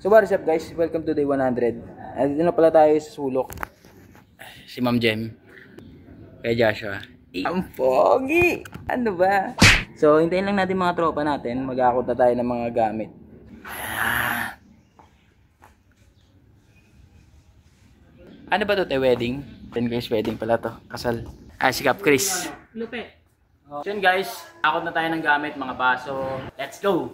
So what is up guys, welcome to day 100. Dito na pala tayo sa sulok. Si Ma'am Jem, kay Joshua. Ang pogi! Ano ba? So hintayin lang natin mga tropa natin. Mag-aakot na tayo ng mga gamit. Ano ba to? Wedding? Then guys, wedding pala to. Kasal. Si Cap Chris. Lupe. So yun guys, akot na tayo ng gamit, mga baso. Let's go!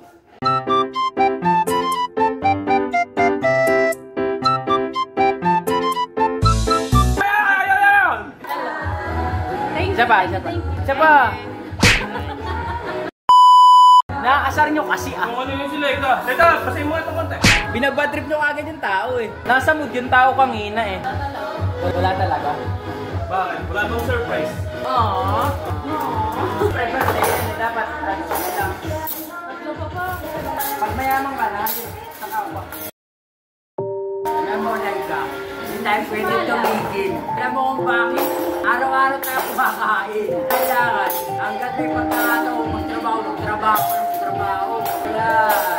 Isa pa. Nakakasar nyo kasi Ano yun sila ito? Teka, pasay mo ito konti. Binabadrip nyo agad yung tao eh. Nasa mood yung tao kanina eh. Wala talaga. Bakit? Wala bang surprise? Aww. Birthday yan eh. Dapat lang. Pag mayaman ka na, saka pa. Alam mo na ka. Hindi tayo pwede tumigil. Alam mo kung bakit? Araw-araw tayo kumakain. Kailangan, hanggang may pagkakataon, magtrabaho.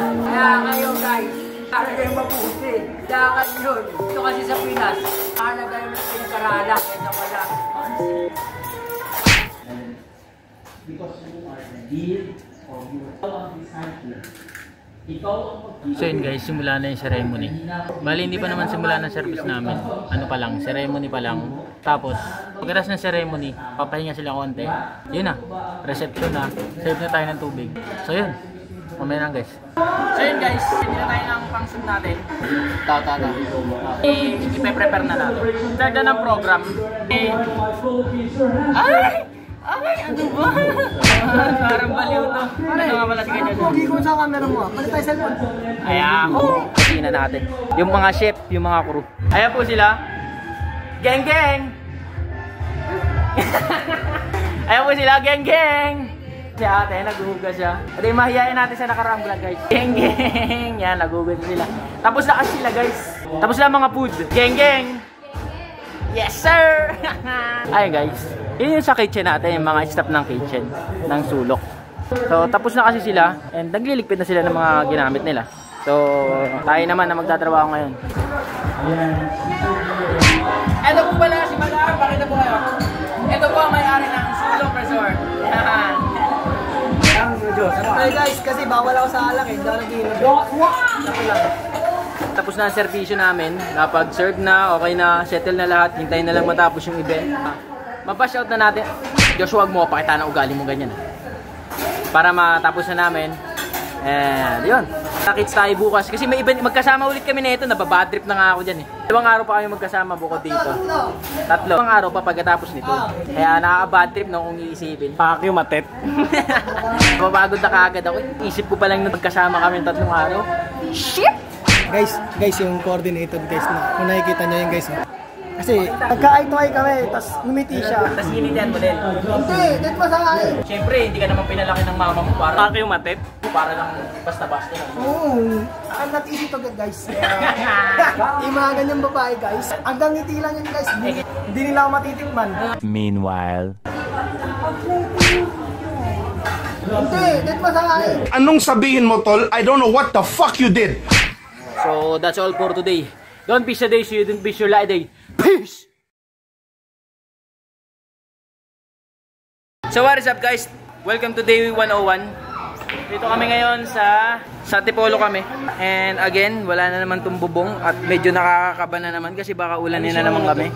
Kaya kayo guys, para kayong mabuti. Dapat yun. Ito kasi sa Pinas, para kayo na pinag-aralan. Kaya wala. Because you are the deal of your disciple. So yun guys, simula na yung ceremony. Bali hindi pa naman simula ng service namin. Ano pa lang, ceremony pa lang. Tapos, pagkatapos ng ceremony, papahinga sila konti. Yun na, reception na. Serve na tayo ng tubig. So yun, mamaya na guys. So yun guys, hindi na tayo ng function natin. I-prepare na natin. Start na ng program. Ay, ano ba? Parang baliw to. Ano nga pala si Ganyan? Pogi ko sa camera mo. Palit tayo cellphone. Ayan ako. Tingnan na natin. Yung mga chef, yung mga crew. Ayan po sila. Geng geng! Ayan po sila, geng geng! Si ate, naghuhugas siya. At mahihayin natin sa nakaraang vlog guys. Geng geng! Yan, naghuhugas sila. Tapos na kasi sila guys. Tapos na mga food. Geng geng! Yes sir! Ayun guys. Yun yung sa kitchen natin, yung mga staff ng kitchen, ng sulok. So, tapos na kasi sila, and nagliligpit na sila ng mga ginamit nila. So, tayo naman na magtatrabaho ngayon. Ito po pala si Madam, pakita po kayo. Ito po ang may-ari ng Sulok Resort. Yan. Hey guys, kasi bawal ako sa alak eh. Tapos na ang servisyo namin, napag-serve na, okay na, settle na lahat, hintayin na lang matapos yung event. Mapash out na natin. Joshua, huwag mo pakita na ugali mo ganyan. Para matapos na namin. And yun. Nakits tayo bukas. Kasi may event, magkasama ulit kami na ito. Nababadrip na nga ako dyan eh. 2 araw pa kami magkasama bukod dito. 3 araw pa pagkatapos nito. Kaya nakaka-badtrip no kung iisipin. Pakyo matet. Mabagod na kaagad ako. Isip ko pa lang na magkasama kami 3 araw. Shit! Guys, yung coordinated guys na. Kung nakikita nyo yung guys. Kasi pagka-eye to eye kami, tapos ngumiti siya. Tapos initian mo din. Hindi, dito pa sa akin. Siyempre, hindi ka naman pinalaki ng mama mo para Pakyo matet. para lang basta-basta lang. Oo. I'm not easy to get guys. Yung mga ganyang babae guys. Hanggang ngiti lang yun guys. Hindi nila ako matitikman. Meanwhile. Hindi, dito pa sa akin. Anong sabihin mo, tol? I don't know what the fuck you did. So, that's all for today. Don't be a day so you don't be your light day. Peace! So what is up guys? Welcome to day 101. Dito kami ngayon sa Tipolo kami. And again, wala na naman tong bubong at medyo nakakakaba na naman kasi baka ulanin na naman kami.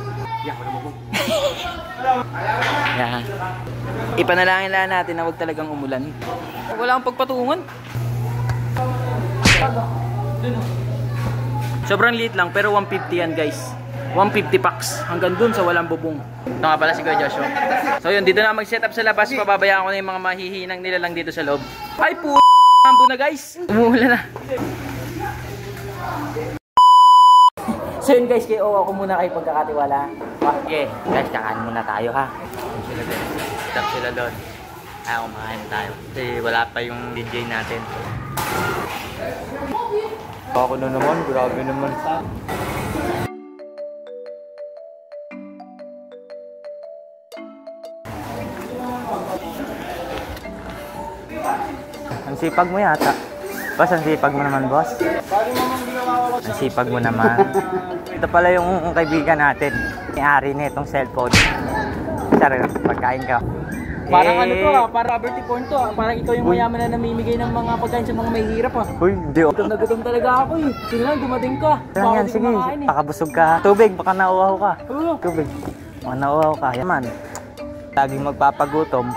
Yan. Ipanalangin lang natin na wag talagang umulan. Wala akong pagpatungan. Sobrang liit lang pero 150 yan guys. 150 packs hanggang dun sa walang bubong. Ito nga pala si Kuya Joshua. So yun, dito na mag-set up sa labas. Pababayaan ko na yung mga mahihinang nila lang dito sa loob. Ay po, ambo na guys. Umuulan na. So yun guys, kayo ako muna kayo pagkakatiwala. Okay, guys, kakain muna tayo ha. Set up sila doon. Ayaw, kumakain tayo. Kasi wala pa yung DJ natin. Ako na naman, grabe naman. Ang sipag mo yata. Boss, ang sipag mo naman, boss. Pwede mo mong ginawa Sipag mo naman. Ito pala yung kaibigan natin. May-ari na itong cellphone. Charot, pagkain ka. Parang ano to parang Roberty Corn to Parang ikaw yung mayaman na namimigay ng mga pagkain sa mga mahihirap Uy, hindi ako. Gutom na gutom talaga ako Sige lang, dumating ka. Lang yan, sige. Pakabusog ka. Tubig, baka nauuhaw ka. Oo. Tubig. Baka nauuhaw ka. Yaman. Laging magpapagutom.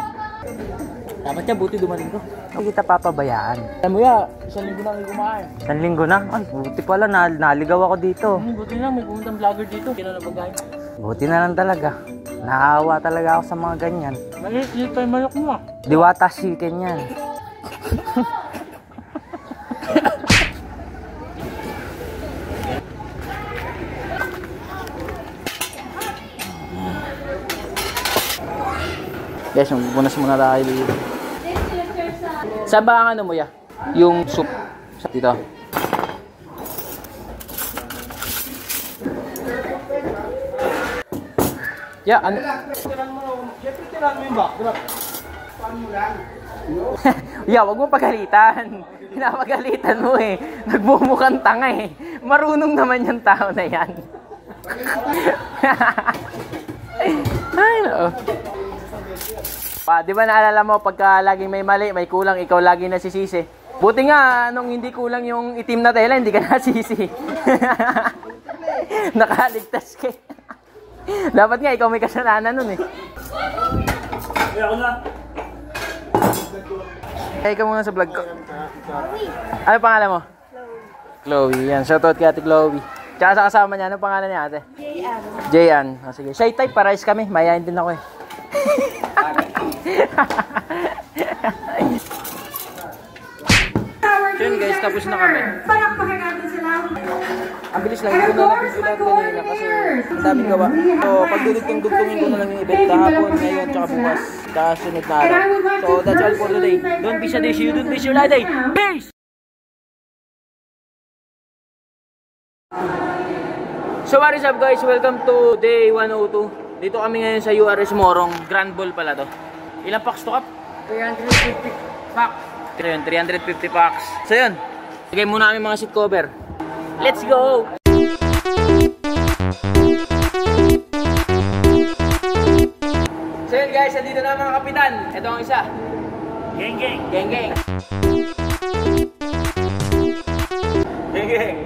Dapat niya, buti dumating ko. Hindi kita papabayaan. Alam mo ya, 1 linggo na kayo kumain. 1 linggo na? Ay, buti pala. Naligaw ako dito. Buti lang, may pumuntang vlogger dito. Kailan na pagkain? Buti na lang talaga. Naawa talaga ako sa mga ganyan. Maliit pa yung manok mo Diwata chicken yan. Guys, magpupunas muna tayo dito. Saan ba ang ano mo ya? Yung soup. Dito. Ya, ano? Siyempre tiran mo yung backdrop. Paano mo lang? Ya, wag mo pagalitan. Pinapagalitan mo eh. Nagmumukhang tanga eh. Marunong naman yung tao na yan. Ay, no. Di ba naalala mo, pagka laging may mali, may kulang, ikaw lagi nasisisi. Buti nga, nung hindi kulang yung itim na tela, hindi ka nasisi. Nakaligtas ka. Dapat nga, ikaw may kasalanan nun eh. Hey, ikaw muna sa vlog ko. Ano pangalan mo? Chloe. Yan, shoutout kay Ate Chloe. Tsaka sa kasama niya, ano pangalan niya ate? Jayan. Jayan. Oh, sige. Shy type, parais kami. Mayayain din ako eh. Yun guys, tapos na kami. Ang bilis lang, hindi ko na napisulat kanina kasi ang daming gawa. So, pagdudugtong-dugtungin ko na lang yung event kahapon, ngayon, tsaka bukas. Tsaka sunod na araw. So, that's all for today. Don't be sad, you don't miss your life day. Peace! So, what is up guys? Welcome to day 102. Dito kami ngayon sa URS Morong. Grand Ball pala to. Ilang packs to, Kap? 350 packs. Ito yun, 350 packs. So yun, lagay muna kami mga seat cover. Let's go! So yun guys, andito na mga kapitan. Ito ang isa. Geng geng. Geng geng. Geng geng.